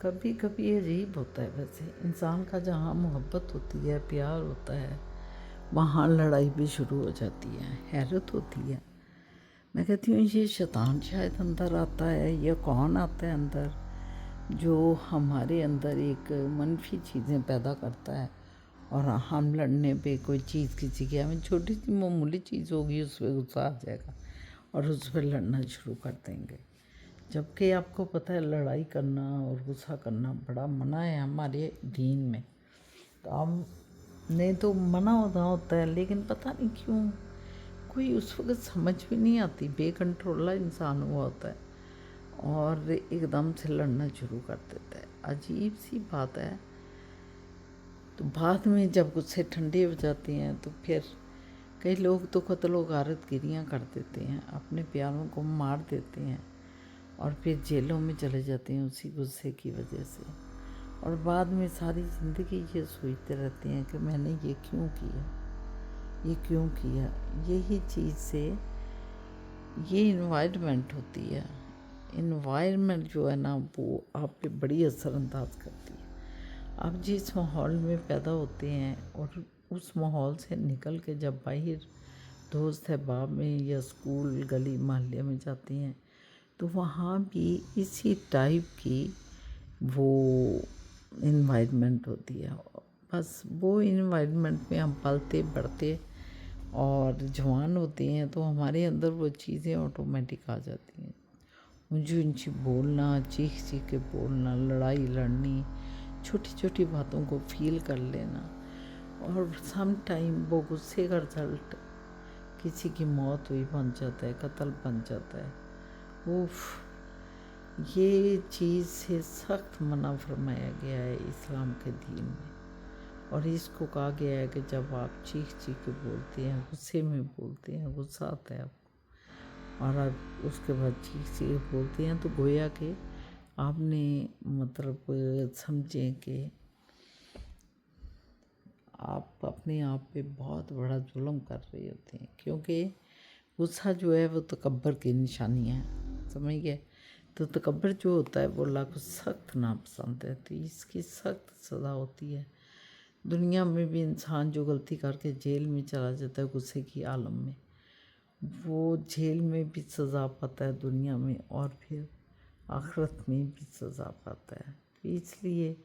कभी कभी अजीब होता है। वैसे इंसान का जहाँ मोहब्बत होती है, प्यार होता है, वहाँ लड़ाई भी शुरू हो जाती है। हैरत होती है। मैं कहती हूँ ये शैतान शायद अंदर आता है, या कौन आता है अंदर जो हमारे अंदर एक मनफी चीज़ें पैदा करता है, और हम लड़ने पे कोई चीज़ किसी की हमें छोटी सी मामूली चीज़ होगी उस पर गुस्सा आ जाएगा और उस पर लड़ना शुरू कर देंगे। जबकि आपको पता है लड़ाई करना और गुस्सा करना बड़ा मना है हमारे दीन में। तो हमने तो मना होता है, लेकिन पता नहीं क्यों कोई उस वक्त समझ भी नहीं आती, बेकंट्रोला इंसान हुआ होता है और एकदम से लड़ना शुरू कर देता है। अजीब सी बात है। तो बाद में जब गुस्से ठंडे हो जाते हैं तो फिर कई लोग तो कत्ल गारत गिरियाँ कर देते हैं, अपने प्यारों को मार देते हैं और फिर जेलों में चले जाते हैं उसी गुस्से की वजह से। और बाद में सारी ज़िंदगी ये सोचते रहते हैं कि मैंने ये क्यों किया, ये क्यों किया। यही चीज़ से ये इन्वायरमेंट होती है। इन्वायरमेंट जो है ना वो आप पे बड़ी असरअंदाज करती है। आप जिस माहौल में पैदा होते हैं और उस माहौल से निकल के जब बाहर दोस्त अहबाब में या स्कूल गली मोहल्ले में जाते हैं तो वहाँ भी इसी टाइप की वो इन्वायरमेंट होती है। बस वो इन्वायरमेंट में हम पलते बढ़ते और जवान होते हैं तो हमारे अंदर वो चीज़ें ऑटोमेटिक आ जाती हैं। ऊंची ऊंची बोलना, चीख चीख के बोलना, लड़ाई लड़नी, छोटी छोटी बातों को फील कर लेना, और सम टाइम वो गुस्से का रिजल्ट किसी की मौत हुई बन जाता है, कत्ल बन जाता है। उफ, ये चीज़ से सख्त मना फरमाया गया है इस्लाम के दीन में। और इसको कहा गया है कि जब आप चीख चीख के बोलते हैं, गुस्से में बोलते हैं, गुस्सा आता है आपको और आप उसके बाद चीख चीख के बोलते हैं, तो गोया कि आपने मतलब समझें कि आप अपने आप पे बहुत बड़ा जुल्म कर रहे होते हैं। क्योंकि गुस्सा जो है वो तकब्बर की निशानी है, समझ गए। तो तकब्बर जो होता है वो अल्लाह को सख्त नापसंद है, तो इसकी सख्त सज़ा होती है। दुनिया में भी इंसान जो गलती करके जेल में चला जाता है गुस्से की आलम में, वो जेल में भी सज़ा पाता है दुनिया में, और फिर आखिरत में भी सज़ा पाता है। तो इसलिए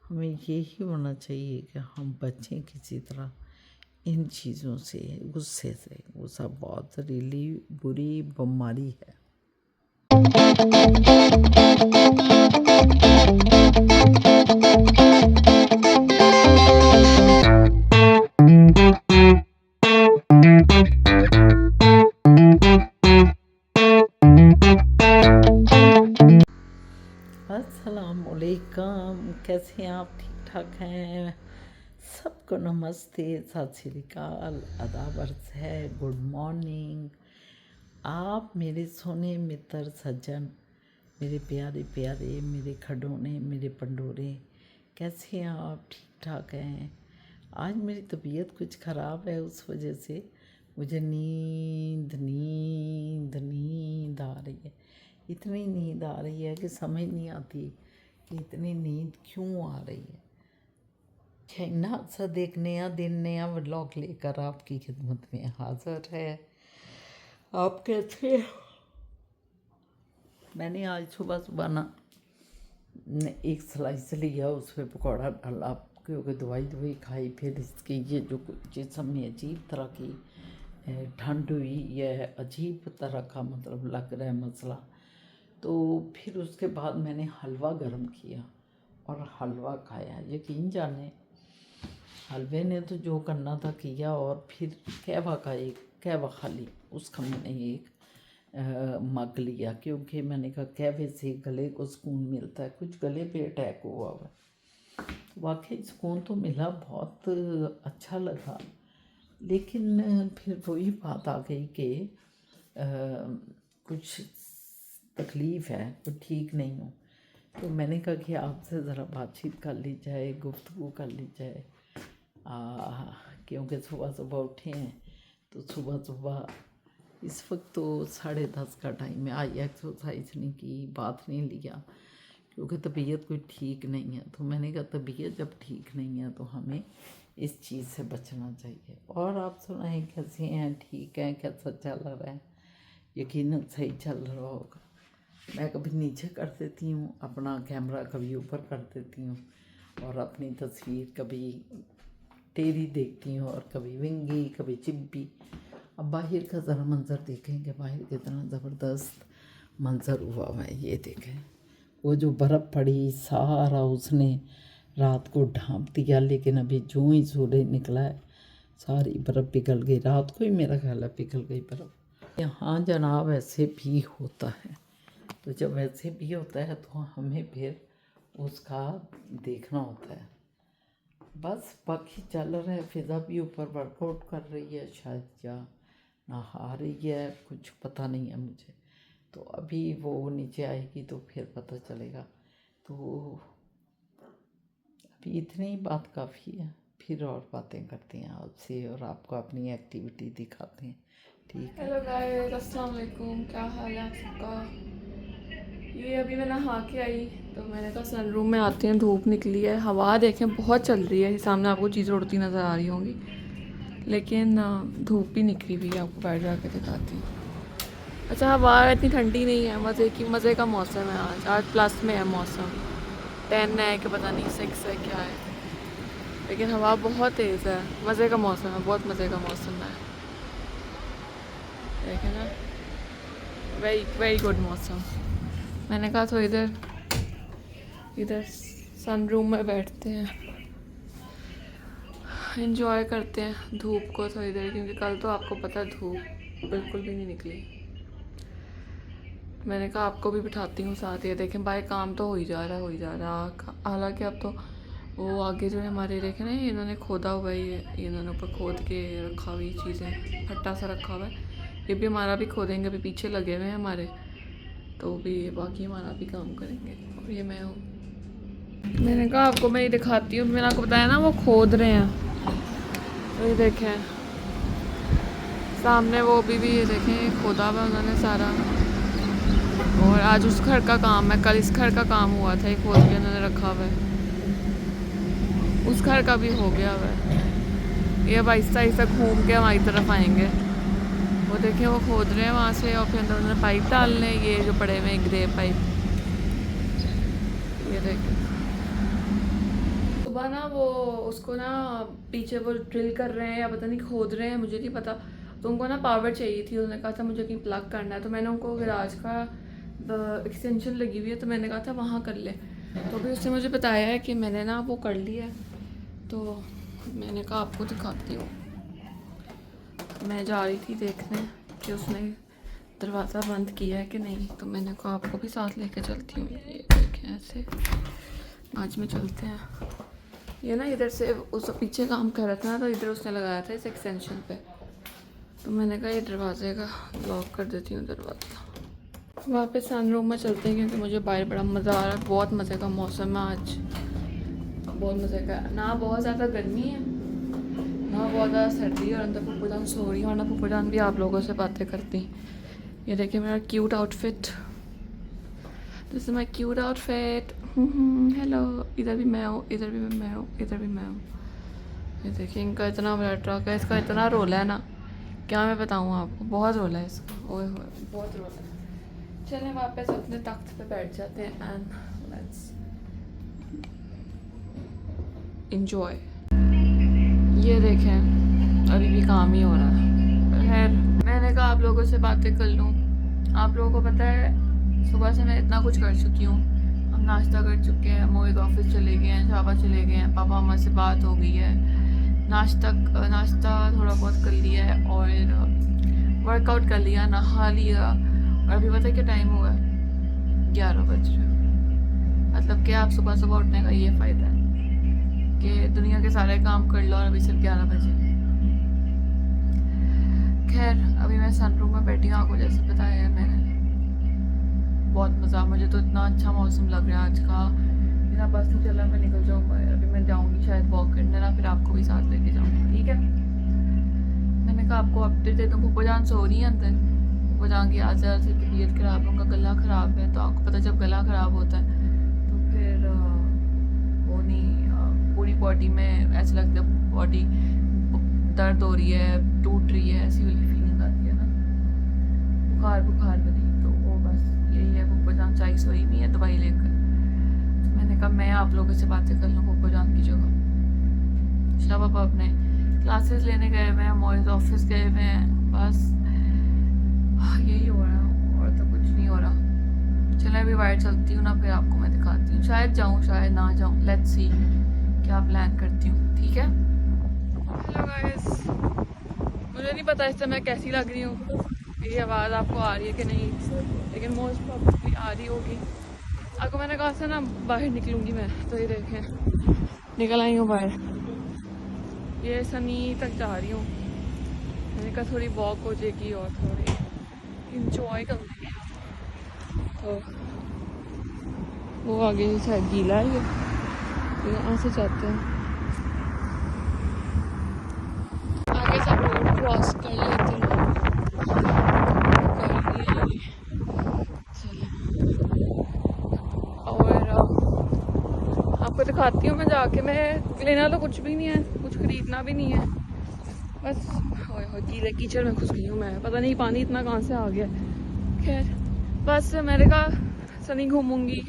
हमें यही होना चाहिए कि हम बचें किसी तरह इन चीज़ों से, गुस्से से। गुस्सा बहुत जहरीली बुरी बीमारी है। अस्सलामुअलैकुम, कैसे हैं आप? ठीक ठाक हैं? सबको नमस्ते, सत श्री अकाल, आदाब अर्ज़ है, गुड मॉर्निंग। आप मेरे सोने मित्र सज्जन, मेरे प्यारे प्यारे, मेरे खडोने, मेरे पंडोरे, कैसे हैं आप? ठीक ठाक हैं? आज मेरी तबीयत कुछ ख़राब है, उस वजह से मुझे नींद नींद नींद आ रही है। इतनी नींद आ रही है कि समझ नहीं आती कि इतनी नींद क्यों आ रही है। चाइना सा एक नया दिन, नया व्लॉग लेकर आपकी खिदमत में हाज़िर है। आप कैसे? मैंने आज सुबह सुबह ना एक स्लाइस लिया, उस पर पकौड़ा डाला, क्योंकि दवाई खाई, फिर इसकी ये जो जिस्म में अजीब तरह की ठंड हुई, यह अजीब तरह का मतलब लग रहा है मसला। तो फिर उसके बाद मैंने हलवा गर्म किया और हलवा खाया। यकीन जाने हलवे ने तो जो करना था किया, और फिर कहवा खाली उसका मैंने एक मग लिया, क्योंकि मैंने कहा कहवे से गले को सुकून मिलता है। कुछ गले पे अटैक हुआ हुआ, वाकई सुकून तो मिला, बहुत अच्छा लगा। लेकिन फिर वही बात आ गई कि कुछ तकलीफ़ है, कुछ ठीक नहीं हूँ। तो मैंने कहा कि आपसे ज़रा बातचीत कर ली जाए, गुफ्तगू कर ली जाए, क्योंकि सुबह सुबह उठे हैं। तो सुबह सुबह इस वक्त तो 10:30 का टाइम है, आई एक्सरसाइज नहीं की, बात नहीं लिया, क्योंकि तबीयत कोई ठीक नहीं है। तो मैंने कहा तबीयत जब ठीक नहीं है तो हमें इस चीज़ से बचना चाहिए। और आप सुनाएं, कैसे हैं? ठीक हैं? कैसा चल रहा है? यकीनन सही चल रहा होगा। मैं कभी नीचे कर देती हूँ अपना कैमरा, कभी ऊपर कर देती हूँ, और अपनी तस्वीर कभी टेढ़ी देखती हूँ और कभी विंगी, कभी चिब्बी। अब बाहर का ज़रा मंज़र देखेंगे, बाहर कितना ज़बरदस्त मंज़र हुआ हुआ है। ये देखें, वो जो बर्फ़ पड़ी सारा उसने रात को ढांप दिया, लेकिन अभी जो ही सूरज निकला है सारी बर्फ़ पिघल गई। रात को ही मेरा ख्याल है पिघल गई बर्फ़। यहाँ जनाब ऐसे भी होता है। तो जब ऐसे भी होता है तो हमें फिर उसका देखना होता है। बस बाकी चल रहा है। फ़िज़ा भी ऊपर वर्कआउट कर रही है शायद, या नहा रही है, कुछ पता नहीं है मुझे। तो अभी वो नीचे आएगी तो फिर पता चलेगा। तो अभी इतनी ही बात काफ़ी है, फिर और बातें करते हैं आपसे और आपको अपनी एक्टिविटी दिखाते हैं। ठीक है। हेलो गाइस, अस्सलाम वालेकुम। क्या हाल है आप सबका? ये अभी मैं नहा के आई तो मैंने कहा सनरूम में आते हैं। धूप निकली है, हवा देखें बहुत चल रही है। सामने आपको चीज़ें उड़ती नज़र आ रही होंगी, लेकिन धूप भी निकली हुई है। आपको बाहर जाके दिखाती हूँ। अच्छा, हवा इतनी ठंडी नहीं है, मज़े का मौसम है। आज प्लस में है मौसम, 10 है कि पता नहीं 6 है क्या है, लेकिन हवा बहुत तेज़ है। मज़े का मौसम है, बहुत मज़े का मौसम है। देखें ना, वेरी वेरी गुड मौसम। मैंने कहा तो इधर सनरूम में बैठते हैं, एंजॉय करते हैं धूप को थोड़ी देर, क्योंकि कल तो आपको पता है धूप बिल्कुल भी नहीं निकली। मैंने कहा आपको भी बिठाती हूँ साथ। ये देखें भाई, काम तो हो ही जा रहा है। हालांकि अब तो वो आगे जो है हमारे देखें ना, इन्होंने खोदा हुआ है, ये इन्होंने ऊपर खोद के रखा हुई चीज़ें, फट्टा सा रखा हुआ है। ये भी हमारा भी खोदेंगे, अभी पीछे लगे हुए हैं हमारे, तो भी बाकी हमारा भी काम करेंगे। और ये मैं हूँ, मैंने कहा आपको मैं ये दिखाती हूँ। मैंने आपको बताया ना वो खोद रहे हैं, तो ये देखें सामने वो भी ये देखें खोदा हुआ उन्होंने सारा। और आज उस घर का काम है, कल इस घर का काम हुआ था, ये खोद के उन्होंने रखा हुआ है। उस घर का भी हो गया हुआ है। ये अब आहिस्ता आहिस्ता घूम के हमारी तरफ आएंगे। वो देखें वो खोद रहे हैं वहाँ से, और फिर अंदर उन्होंने पाइप डालने, ये जो पड़े हुए हैं ग्रे पाइप। ये देखें सुबह ना वो उसको ना पीछे वो ड्रिल कर रहे हैं या पता नहीं खोद रहे हैं, मुझे नहीं पता। तो उनको ना पावर चाहिए थी, उन्होंने कहा था मुझे कहीं प्लग करना है। तो मैंने उनको गैराज का एक्सटेंशन लगी हुई है, तो मैंने कहा था वहाँ कर ले। तो भी उसने मुझे बताया है कि मैंने ना वो कर लिया है। तो मैंने कहा आपको दिखाती हूँ। मैं जा रही थी देखने कि उसने दरवाज़ा बंद किया है कि नहीं, तो मैंने कहा आपको भी साथ लेके चलती हूँ। ये देखें ऐसे आज में चलते हैं। ये ना इधर से उस पीछे काम कर रहा था ना, तो इधर उसने लगाया था इस एक्सटेंशन पे। तो मैंने कहा ये दरवाजे का लॉक कर देती हूँ दरवाज़ा। वापस सनरूम में चलते हैं, क्योंकि मुझे बाहर बड़ा मज़ा आ रहा है। बहुत मज़े का मौसम है आज, बहुत मज़े का। ना बहुत ज़्यादा गर्मी है, ना बहुत ज़्यादा सर्दी, और अंदर पुप्पू सो रही है, और ना पुप्पू भी आप लोगों से बातें करती। ये देखिए मेरा cute outfit, this is my cute outfit. Hello, इधर भी मैं हूँ, इधर भी मैं हूँ, इधर भी मैं हूँ। ये देखिए इनका इतना बड़ा ट्रक है, इसका इतना रोल है ना, क्या मैं बताऊँ आपको, बहुत रोल है इसका। ओए होए बहुत रोल है। चलें वापस अपने तख्त पे बैठ जाते हैं एंड लेट्स एंजॉय। ये देखें अभी भी काम ही हो रहा है। खैर मैंने कहा आप लोगों से बातें कर लूँ। आप लोगों को पता है सुबह से मैं इतना कुछ कर चुकी हूँ। हम नाश्ता कर चुके हैं, मोहित ऑफिस चले गए हैं, शाबा चले गए हैं, पापा मम्मा से बात हो गई है, नाश्ता थोड़ा बहुत कर लिया है, और वर्कआउट कर लिया, नहा लिया। और अभी पता है क्या टाइम हुआ है? 11 बज रहे। मतलब कि आप सुबह सुबह उठने का ये फ़ायदा है कि दुनिया के सारे काम कर लो, और अभी सिर्फ 11 बजे। खैर अभी मैं सनरूम में बैठी हूँ, आपको जैसे बताया है मैंने। बहुत मज़ा, मुझे तो इतना अच्छा मौसम लग रहा है आज का। मेरा बस नहीं चला, मैं निकल जाऊँगा। अभी मैं जाऊँगी शायद वॉक करने ना, फिर आपको भी साथ लेके जाऊँगी, ठीक है? मैंने कहा आपको अपडेट दे दूँ। पुप्पू जान सो रही है अंदर। पुप्पू जान की आज ज़रा सी तबीयत ख़राब है, उनका गला ख़राब है। तो आपको पता जब गला ख़राब होता है बॉडी में ऐसा लगता है बॉडी दर्द हो रही है, टूट रही है, ऐसी वाली फीलिंग आती है ना, बुखार बुखार वाली। तो वो बस यही है, पप्पा जान चाय सोई हुई है दवाई लेकर। तो मैंने कहा मैं आप लोगों से बातें कर लूँ पप्पा जान की जगह। शाह पापा अपने क्लासेस लेने गए हुए हैं, मोइज ऑफिस गए हुए हैं, बस यही हो रहा है और तो कुछ नहीं हो रहा। चलो अभी बाहर चलती हूँ ना, फिर आपको मैं दिखाती हूँ, शायद जाऊँ शायद ना जाऊँ, लेट्स सी क्या प्लान करती हूँ, ठीक है। हेलो गाइस, मुझे नहीं पता इस समय कैसी लग रही हूँ, मेरी आवाज़ आपको आ रही है कि नहीं, लेकिन मोस्ट प्रॉब्ली आ रही होगी। आपको मैंने कहा था ना बाहर निकलूँगी मैं, तो ये देखें निकल आई हूँ बाहर, ये सनी तक जा रही हूँ। मैंने कहा थोड़ी वॉक हो जाएगी और थोड़ी इंजॉय करूँगी। तो वो आगे शायद गीला है, ये यहाँ से जाते हैं आगे, सब रोड क्रॉस कर लेते हैं। और आपको दिखाती हूँ मैं जाके, मैं लेना तो कुछ भी नहीं है, कुछ खरीदना भी नहीं है, बस गीले कीचड़ में घुस गई हूँ मैं, पता नहीं पानी इतना कहाँ से आ गया। खैर बस मैंने कहा सनी घूमूंगी,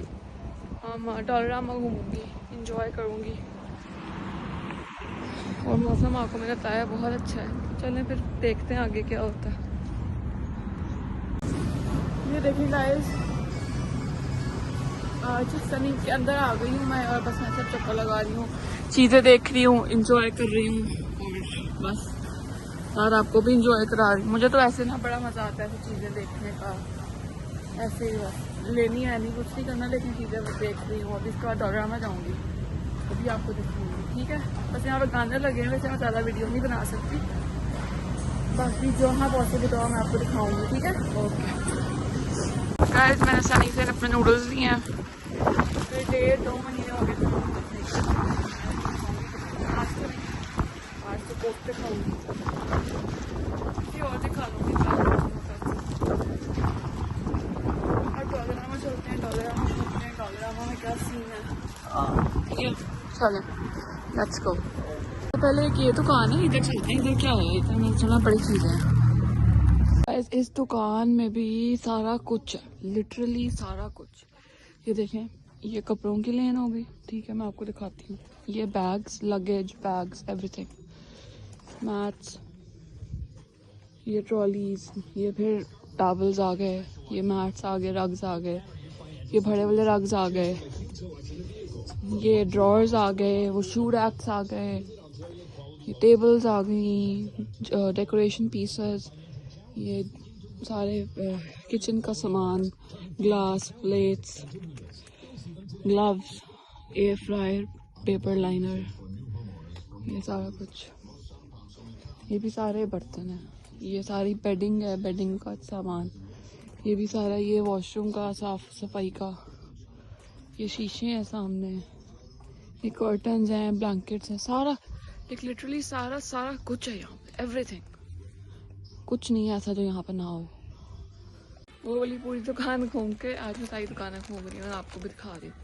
डॉलरामा घूमूंगी, इंजॉय करूंगी, और मौसम आपको मैंने बताया बहुत अच्छा है। चलें फिर देखते हैं आगे क्या होता है। ये देखिए गाइस, आज सनी के अंदर आ गई हूँ मैं, और बस मैं सब चक्कर लगा रही हूँ, चीज़ें देख रही हूँ, इंजॉय कर रही हूँ, और बस और आपको भी इंजॉय करा रही हूँ। मुझे तो ऐसे ना बड़ा मज़ा आता है ऐसी चीज़ें देखने का, ऐसे ही बस लेनी है नहीं, कुछ नहीं करना, लेकिन चीज़ें देख रही हूँ। अभी इसके बाद डॉलरामा जाऊँगी, अभी आपको दिखाऊंगी, ठीक है। बस यहाँ पर गाने लगे हैं, वैसे मैं ज़्यादा वीडियो नहीं बना सकती, बाकी जो हाँ पॉसिबल हो मैं आपको दिखाऊंगी, ठीक है। ओके गाइस, मैंने सनी से अपने नूडल्स लिए हैं, फिर 1.5-2 महीने हो गए आज तो कोफ्ते खाऊंगी, किसी और से खा लूँगी। और डॉलरामा चलते हैं, डॉलरामा चलते हैं, डॉलरामा में क्या सीन है, ठीक है चलें, लेट्स गो। तो पहले एक ये दुकान है, इधर चलते हैं, इधर क्या है, इधर मैंने सुना बड़ी चीज़ें हैं। इस दुकान में भी सारा कुछ है, लिटरली सारा कुछ। ये देखें, ये कपड़ों की लेन होगी, ठीक है, मैं आपको दिखाती हूँ। ये bags, luggage bags, everything, mats, ये ट्रॉलीज, ये फिर टॉवल्स आ गए, ये मैट्स आ गए, रग्स आ गए, ये बड़े वाले रग्स आ गए, ये ड्रॉर्स आ गए, वो शू रैक्स आ गए, ये टेबल्स आ गई, डेकोरेशन पीसेस, ये सारे किचन का सामान, glass plates, gloves, air fryer, paper liner, ये सारा कुछ, ये भी सारे बर्तन हैं, ये सारी बेडिंग है, बेडिंग का सामान, ये भी सारा, ये वॉशरूम का साफ सफाई का, ये शीशे हैं सामने, ये कर्टन्स हैं, ब्लैंकेट्स हैं, सारा एक लिटरली सारा सारा कुछ है यहाँ पे, एवरीथिंग, कुछ नहीं है ऐसा जो यहाँ पर ना हो। वो वाली पूरी दुकान घूम के आज मैं सारी दुकानें घूम रही हूँ, आपको भी दिखा रही हूँ।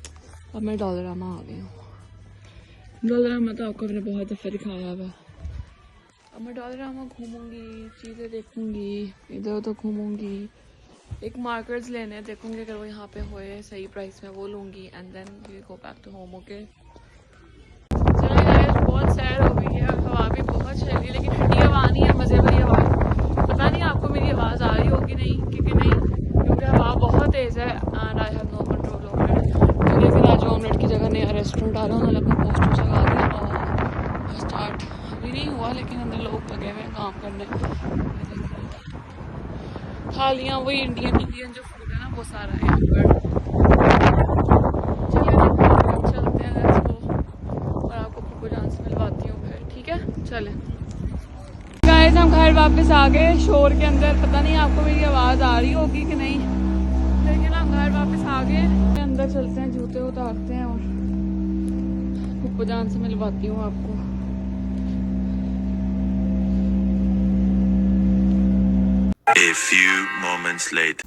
अब मैं डॉलरामा आ गई हूँ। डॉलरामा तो आपको मैंने बहुत दफ़ा दिखाया हुआ है। अब मैं डॉलरामा घूमूंगी, चीज़ें देखूंगी, इधर उधर घूमूंगी, एक मार्कर्स लेने देखूंगी, अगर वो यहाँ पे होए सही प्राइस में वो लूँगी, and then we go back to home. Okay चलिए गाइस, बहुत सैर हो गई है, हवा भी बहुत चल रही है, लेकिन ठंडी हवा नहीं है, मज़े वाली हवा है। पता नहीं आपको मेरी आवाज़ आ रही होगी नहीं, क्योंकि नहीं, क्योंकि हवा बहुत तेज़ है and I have no control over it. तो लेकिन आज ऑमलेट की जगह नया रेस्टोरेंट आ रहा है, उन्होंने अपना पोस्टर लगा दिया, स्टार्ट अभी नहीं हुआ, लेकिन अंदर लोग लगे हुए हैं काम करने। थालियाँ वही इंडियन जो फूड है ना, वो सारा है यहाँ पर। चलते हैं, लेट्स गो, और आपको पप्पू जान से मिलवाती हूँ फिर, ठीक है चलें। गाइस, हम घर वापस आ गए शोर के अंदर, पता नहीं आपको मेरी आवाज़ आ रही होगी कि नहीं, लेकिन हम घर वापस आ गए। अंदर चलते हैं, जूते उतारते हैं और पप्पू जान से मिलवाती हूँ आपको। A few moments later.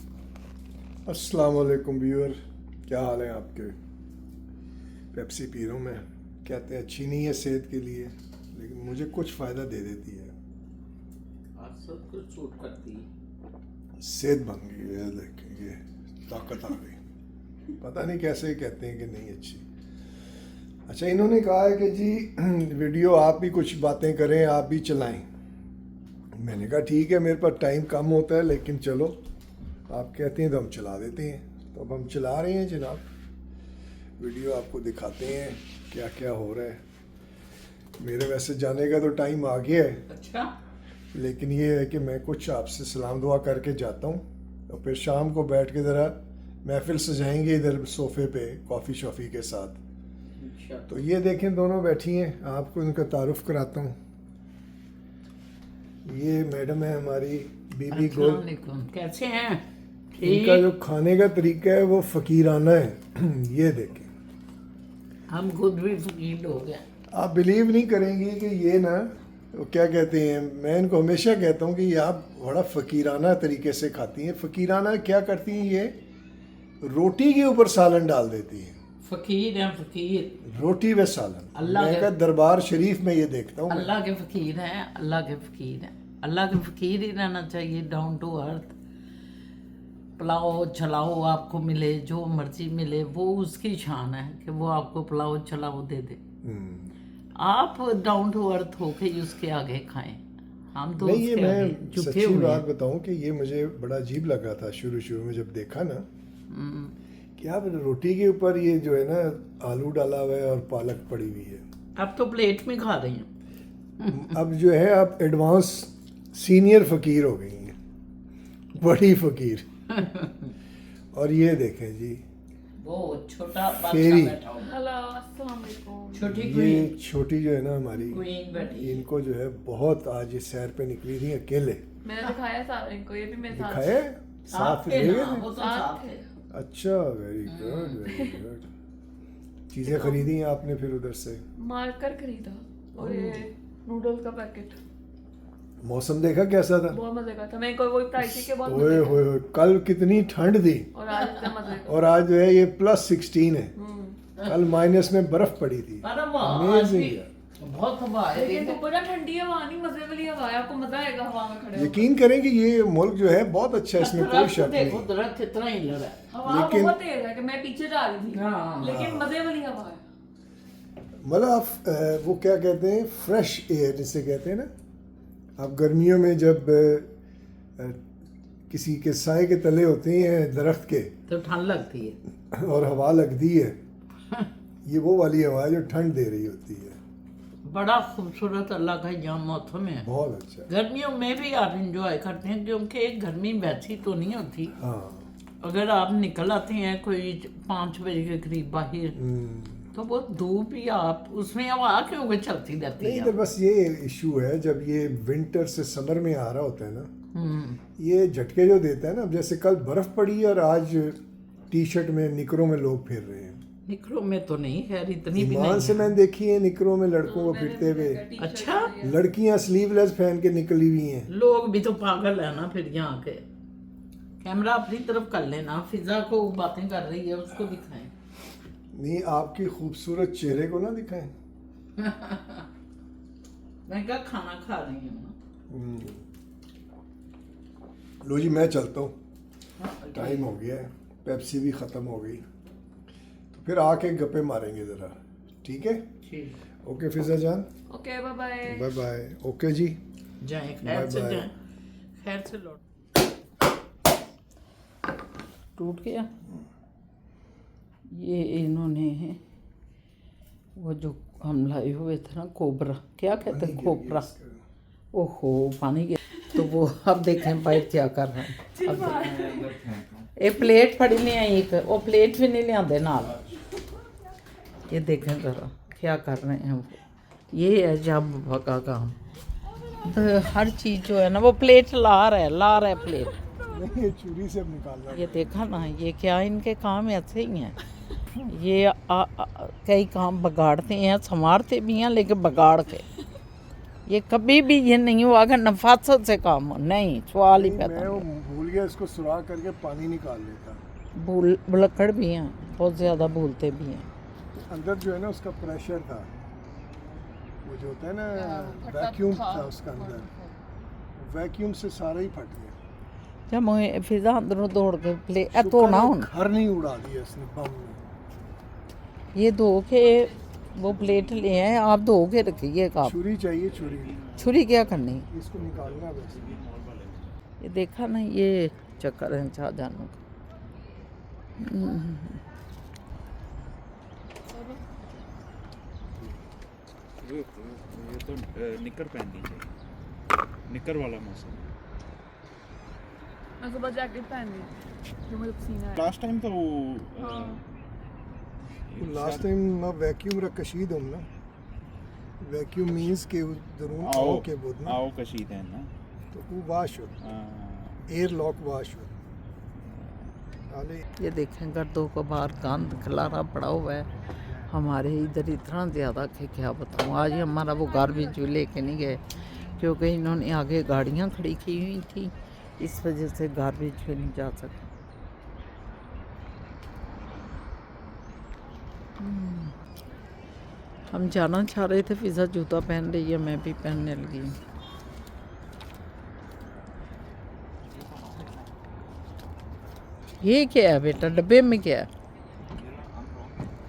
अस्सलाम वालेकुम व्यूअर, क्या हाल है आपके। पेप्सी पी रहा हूँ मैं, कहते हैं अच्छी नहीं है सेहत के लिए, लेकिन मुझे कुछ फ़ायदा दे देती है। और सब कुछ सूट करती है। सेहत बन गई है, देखें ये ताकत आ गई। पता नहीं कैसे कहते हैं कि नहीं अच्छी। अच्छा, इन्होंने कहा है कि जी वीडियो आप भी कुछ बातें करें, आप भी चलाएं। मैंने कहा ठीक है, मेरे पास टाइम कम होता है, लेकिन चलो आप कहते हैं तो हम चला देते हैं। तो अब हम चला रहे हैं जनाब, वीडियो आपको दिखाते हैं क्या क्या हो रहा है। मेरे वैसे जाने का तो टाइम आ गया है, अच्छा, लेकिन ये है कि मैं कुछ आपसे सलाम दुआ करके जाता हूँ और फिर शाम को बैठ के ज़रा महफिल सजाएंगे इधर सोफ़े पे कॉफ़ी शॉफ़ी के साथ। अच्छा। तो ये देखें दोनों बैठी हैं, आपको इनका तारुफ कराता हूँ। ये मैडम है हमारी बीबी गुल। अस्सलाम वालेकुम, कैसे हैं? इनका ठीक। जो खाने का तरीका है वो फ़कीराना है। ये देखें, हम खुद भी फकीर हो गए। आप बिलीव नहीं करेंगी कि ये ना, वो क्या कहते हैं, मैं इनको हमेशा कहता हूँ कि ये आप बड़ा फ़कीराना तरीके से खाती हैं। फ़कीराना क्या करती हैं, ये रोटी के ऊपर सालन डाल देती हैं। फकीर हैं, फकीर। रोटी व सालन। अल्लाह मैं के- का दरबार शरीफ में ये देखता हूँ मैं। अल्लाह के फकीर हैं, अल्लाह के फकीर हैं। अल्लाह के फकीर ही रहना चाहिए, डाउन टू अर्थ। पुलाव चलाओ आपको मिले, जो मर्जी मिले, वो उसकी शान है कि वो आपको पुलाव चलाओ दे दे। आप डाउन टू अर्थ होके ही उसके आगे खाएं। हम तो नहीं, ये उसके आगे मैं झुके सच्ची हुए बात हैं। बताऊं कि ये मुझे बड़ा अजीब लगा था शुरू में जब देखा ना, कि आप रोटी के ऊपर ये जो है ना आलू डाला हुआ है और पालक पड़ी हुई है। अब तो प्लेट में खा रही हूँ। अब जो है आप एडवांस सीनियर फ़कीर हो गई हैं, बड़ी फ़कीर। और ये देखें जी, वो छोटा फेरी। बादशाह बैठा हुआ। हेलो, अस्सलाम वालेकुम। छोटी ये क्वीन, छोटी जो है ना हमारी, क्वीन बैठी। इनको जो है बहुत आज ये सैर पे निकली थी अकेले। मैंने दिखाया सारे इनको, ये भी मेरे साथ दिखाए साथ आपके ले ना, गए वो थे? तो साथ साथ थे। है। अच्छा, वेरी गुड वेरी गुड। चीज़ें खरीदी हैं आपने फिर उधर से? मार्कर खरीदा और ये नूडल्स का पैकेट। मौसम देखा कैसा था? बहुत मजे का था। मैं कोई वो बताई थी कि बहुत ओए मजे का। होए होए, कल कितनी ठंड थी और आज इतना मजे का। और आज जो है ये +16 है। कल माइनस में बर्फ पड़ी थी। पर अब आज Amazing भी यार। बहुत हवा है। लेकिन ऊपर ना ठंडी हवा नहीं, मजे वाली हवा है। आपको मजा आएगा हवा में खड़े होकर। यकीन करें कि ये मुल्क जो है बहुत अच्छा है, इसमें कोई दरख्त शक देखो, नहीं। दरख्त कितना ही लड़ा है। हवा लेकिन- बहुत तेज है कि मैं पीछे जा रही थी, हाँ। लेकिन मजे वाली हवा है। मतलब आप वो क्या कहते हैं, फ्रेश एयर जिसे कहते हैं ना। आप गर्मियों में जब किसी के साए के तले होते हैं दरख्त के तो ठंड लगती है। और हवा लगती है, ये वो वाली हवा है जो ठंड दे रही होती है। बड़ा खूबसूरत अल्लाह का यहाँ मौसम है। बहुत अच्छा। गर्मियों में भी आप इंजॉय करते हैं, क्योंकि गर्मी वैसी तो नहीं होती। हाँ। अगर आप निकल आते हैं कोई 5 बजे के करीब बाहर, तो वो धूप ही आप उसमें हवा क्यों कि चलती रहती नहीं, है। तो बस ये इशू है जब ये विंटर से समर में आ रहा होता है ना, ये झटके जो देता है ना। अब जैसे कल बर्फ पड़ी और आज टी शर्ट में निकरों में लोग फिर रहे हैं। निकरों में तो नहीं, खैर इतनी भी ईमान नहीं से है। मैंने देखी है निकरों में लड़कों को फिरते हुए। अच्छा, लड़कियां स्लीवलेस पहन के निकली हुई हैं। लोग भी तो पागल है ना फिर यहाँ के। कैमरा अपनी तरफ कर लेना, फिजा को बातें कर रही है उसको दिखाएं। नहीं, आपकी खूबसूरत चेहरे को ना दिखाएं। मैं क्या खाना खा रही हूँ। लो जी, मैं चलता हूँ, टाइम हो गया है, पेप्सी भी ख़त्म हो गई, तो फिर आके गप्पे मारेंगे ज़रा, ठीक है? ठीक, ओके फिजा जान, okay, bye bye. Bye bye. Okay जी, जाए खैर से, बाय। जाए खैर से लौट। टूट गया ये। इन्होंने वो जो हम लाए हुए थे ना, कोबरा, क्या कहते हैं, खोपरा। ओहो, पानी के। तो वो अब देखें भाई क्या कर रहे हैं। अब ये प्लेट फड़ी नहीं आई, एक वो प्लेट भी नहीं लियाते नाल। ये देखें ज़रा क्या कर रहे हैं वो। ये है जब का काम। तो हर चीज़ जो है ना, वो प्लेट ला रहा है प्लेट। नहीं, ये चूड़ी से अब निकालना। ये देखा ना, ये क्या इनके काम ऐसे ही हैं। ये कई काम बिगाड़ते हैं, संवारते भी हैं, लेकिन बिगाड़ के। ये कभी भी ये नहीं हुआ कि नफासत से काम हो, नहीं, सवाल ही पैदा मैं वो नहीं। भूल गया इसको सुराख करके पानी निकाल लेता। भूलक्कड़ भी हैं, बहुत ज़्यादा भूलते भी हैं। अंदर जो है ना उसका प्रेशर था, वो जो होता है ना फटा वैक्यूम था। था उसका अंदर, वैक्यूम से सारा ही फट गया। जब मैं फिजा अंदरों दौड़ के प्ले शुक्र धोना है हूँ घर नहीं उड़ा दिया इसने बम ने। ये धो के वो प्लेट ले आए आप धो के रखिएगा आप। छुरी चाहिए, छुरी। छुरी क्या करनी इसको निकालना बस। ये देखा ना ये चक्कर है शाहजहानों का। ये तो निकर पहननी चाहिए, निकर वाला मौसम। मैं सुबह जैकेट पहन ली जो मुझे पसीना है। लास्ट टाइम तो वो हाँ। लास्ट टाइम ना वैक्यूम रख कशीद हम ना, वैक्यूम मींस के दरून आओ आओ के बोल ना, आओ कशीद है ना। तो वो वाश हो, एयर लॉक वाश हो। आले ये देखें गर्दों को बाहर गंद खलारा पड़ा हुआ है हमारे इधर इतना ज़्यादा कि क्या बताऊँ। आज हमारा वो गार्बेज भी लेके नहीं गए क्योंकि इन्होंने आगे गाड़ियाँ खड़ी की हुई थी, इस वजह से गार्बेज पे नहीं जा सके। हम जाना चाह रहे थे, फिजा जूता पहन रही है, मैं भी पहनने लगी हूँ। ये क्या है बेटा, डब्बे में क्या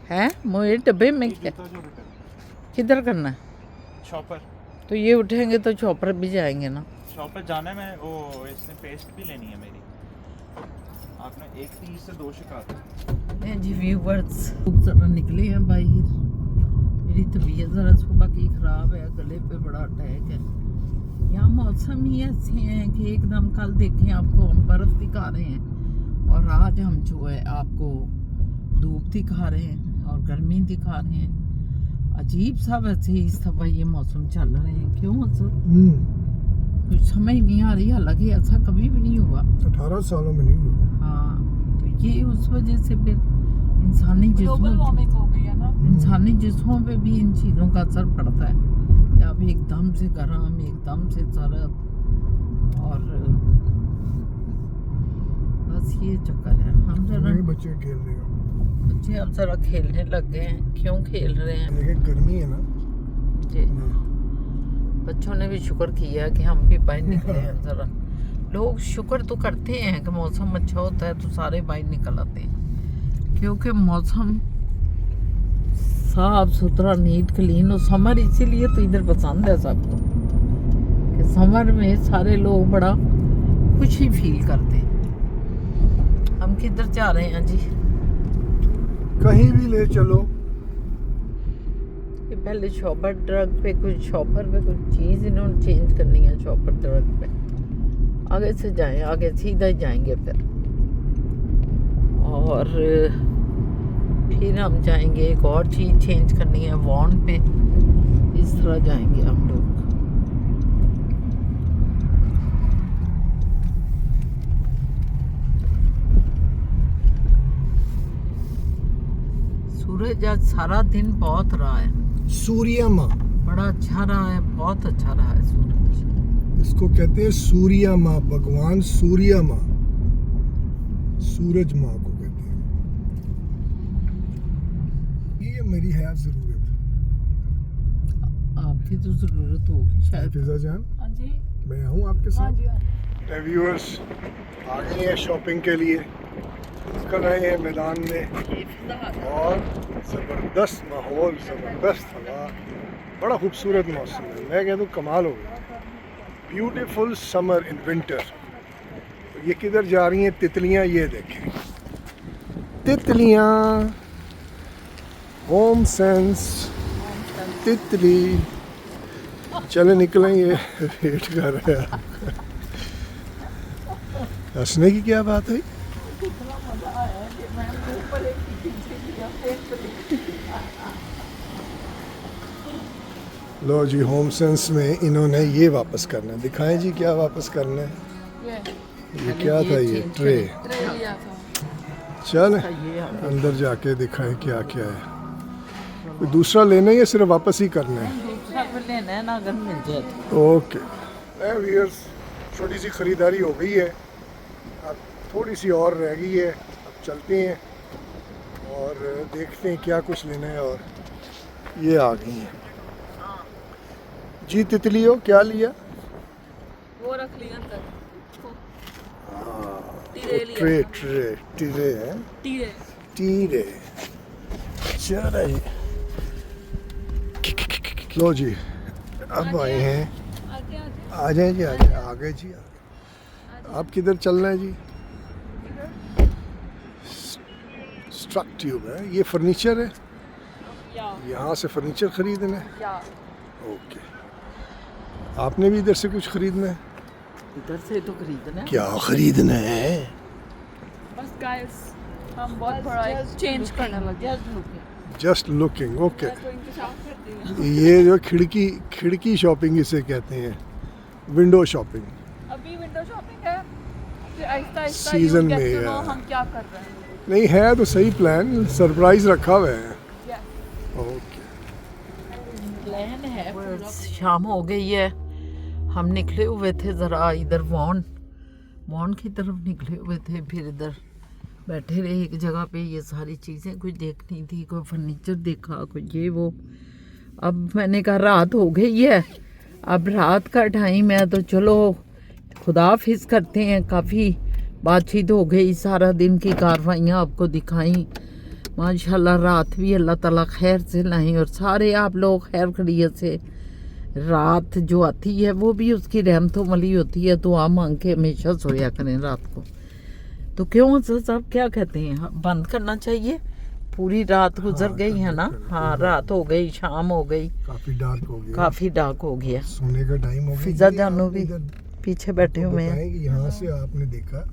है मोए डब्बे में क्या किधर करना है? शॉपर, तो ये उठेंगे तो चौपर भी जाएंगे ना। शॉपर जाने में वो इसने पेस्ट भी लेनी है मेरी। आपने एक तीर से दो शिकार। जी व्यूवर्स ज़रा निकले हैं बाहर, मेरी तबीयत ज़रा सुबह की ख़राब है, गले पे बड़ा अटैक है। यहाँ मौसम ही ऐसे हैं कि एकदम कल देखें आपको हम बर्फ़ दिखा रहे हैं और आज हम जो है आपको धूप दिखा रहे हैं और गर्मी दिखा रहे हैं। अजीब सा वैसे इस दफ़ा ये मौसम चल रहे हैं, क्यों असद कुछ समझ नहीं आ रही, हालांकि ऐसा कभी भी नहीं हुआ 18 सालों में नहीं हुआ। हाँ, तो ये उस वजह से फिर इंसानी ग्लोबल जिस्मों वार्मिंग हो गई है ना। इंसानी जिस्मों पे भी इन चीज़ों का असर पड़ता है कि अब एकदम से गर्म, एकदम से सर्द, और बस ये चक्कर है। हम जरा नहीं बच्चे खेल रहे हो, बच्चे अब ज़रा खेलने लग गए हैं। क्यों खेल रहे हैं लेकिन गर्मी है ना। जी, बच्चों ने भी शुक्र किया कि हम भी बाहर निकले हैं। ज़रा लोग शुक्र तो करते हैं कि मौसम अच्छा होता है तो सारे बाहर निकल आते हैं, क्योंकि मौसम साफ सुथरा, नीट क्लीन, और समर इसीलिए तो इधर पसंद है सबको कि समर में सारे लोग बड़ा खुशी फील करते हैं। हम किधर जा रहे हैं जी? कहीं भी ले चलो। ये पहले शॉपर ट्रक पे कुछ चीज़ इन्होंने चेंज करनी है। शॉपर ट्रक पे आगे से जाएं, आगे सीधा ही जाएंगे फिर, और फिर हम जाएंगे, एक और चीज़ चेंज करनी है वॉन पे, इस तरह जाएंगे हम लोग। सूरज आज सारा दिन बहुत रहा है, सूर्यमा, बड़ा अच्छा रहा है, बहुत अच्छा रहा है सूरज। इसको कहते हैं सूर्या माँ, भगवान सूर्या माँ, सूरज माँ को कहते हैं। ये मेरी है ज़रूरत। आपकी तो ज़रूरत होगी शायद। फिजा जान, हाँ जी, मैं हूँ आपके हाँ साथ। जी, हाँ जी। व्यूअर्स आ गए हैं शॉपिंग के लिए, निकल आए हैं मैदान में, और ज़बरदस्त माहौल, ज़बरदस्त हवा, बड़ा खूबसूरत मौसम है। मैं कहता हूँ कमाल हो गया, ब्यूटीफुल समर इन विंटर। ये किधर जा रही हैं तितलियाँ, ये देखें तितलियाँ, होम सेंस तितली। चले निकलें, ये वेट कर रहे हैं। हंसने की क्या बात है? लो जी, होम सेंस में इन्होंने ये वापस करना है। दिखाएं जी क्या वापस करना है। ये क्या था, ये ट्रे। ट्रे लिया था। चल ये अंदर जाके दिखाएं क्या क्या है। कोई दूसरा लेना है या सिर्फ वापस ही करना है? दूसरा फिर लेना है ना, अगर मिल जाए तो। ओके व्यूअर्स, छोटी सी ख़रीदारी हो गई है, अब थोड़ी सी और रह गई है। अब चलते हैं और देखते हैं क्या कुछ लेना है। और ये आ गई हैं जी तितलियों क्या लिया? वो रख लिया अंदर। ट्रे ट्रे टीरे है टीरे। टीरे। चलो जी, लो जी अब आए हैं। आगे आगे। आ जाए जी, आ जाए, आगे जी आगे। आप किधर चल रहे हैं जी? स्ट्रक ट्यूब है, ये फर्नीचर है, यहाँ से फर्नीचर खरीदना है। या ओके, आपने भी इधर से कुछ खरीदना है? इधर से तो खरीदना है। क्या खरीदना है? बस गाइस हम बहुत बड़ा चेंज करने लगे। Just looking, okay. तो इंतजार करते हैं। ये जो खिड़की शॉपिंग इसे कहते हैं, विंडो शॉपिंग। अभी विंडो शॉपिंग है, फिर Aahista Aahista Season you get में to know है। हम क्या कर रहे हैं। नहीं है तो सही प्लान, सरप्राइज रखा हुआ है। Yes. ओके, प्लान है। शाम हो गई है, हम निकले हुए थे ज़रा इधर वॉन की तरफ निकले हुए थे, फिर इधर बैठे रहे एक जगह पे। ये सारी चीज़ें कुछ देखनी थी, कोई फर्नीचर देखा, कोई ये वो। अब मैंने कहा रात हो गई है, अब रात का टाइम है तो चलो खुदाफिज करते हैं। काफ़ी बातचीत हो गई, सारा दिन की कार्रवाइयाँ आपको दिखाई। माशाल्लाह रात भी अल्लाह ताला खैर से लाएं और सारे आप लोग खैर खैरियत से। रात जो आती है वो भी उसकी रहमतों वाली होती है, तो आप मांग के हमेशा सोया करें रात को। तो क्यों साहब क्या कहते हैं, बंद करना चाहिए? पूरी रात गुजर गई है ना। हाँ, रात हो गई, शाम हो गई, काफी डार्क हो गया, काफ़ी डार्क हो गया। सोने का टाइम हो गया। फिजा ये जानू आप भी इधर पीछे बैठे हुए हैं। बताएं कि यहाँ से आपने देखा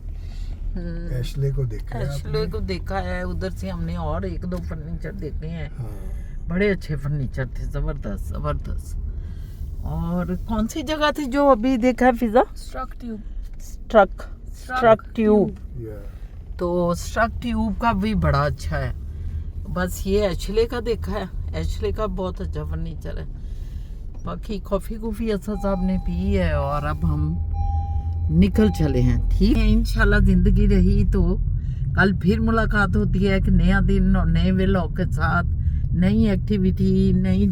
एशले को देखा है एशले आपने? को देखा है, उधर से हमने और एक दो फर्नीचर देखे हैं। हाँ, बड़े अच्छे फर्नीचर थे, ज़बरदस्त ज़बरदस्त। और कौन सी जगह थी जो अभी देखा है Fiza? Struck tube. Struck tube. या तो स्ट्रक ट्यूब का भी बड़ा अच्छा है। बस ये एशले का देखा है, एशले का बहुत अच्छा फर्नीचर है। बाकी कॉफ़ी असद साहब ने पी है और अब हम निकल चले हैं। ठीक है, इंशाल्लाह ज़िंदगी रही तो कल फिर मुलाकात होती है, एक नया दिन और नए व्लॉग के साथ, नई एक्टिविटी, नई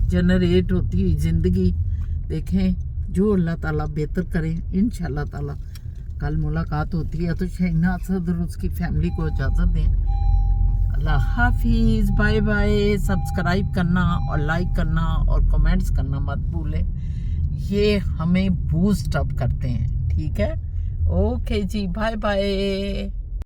जनरेट होती हुई ज़िंदगी। देखें जो अल्लाह ताला बेहतर करे, इंशाल्लाह ताला कल मुलाकात होती है। तो शहीना असद और उसकी फैमिली को इजाज़त दें। अल्लाह हाफिज़, बाय बाय। सब्सक्राइब करना और लाइक करना और कमेंट्स करना मत भूलें, ये हमें बूस्ट अप करते हैं। ठीक है, ओके जी, बाय बाय।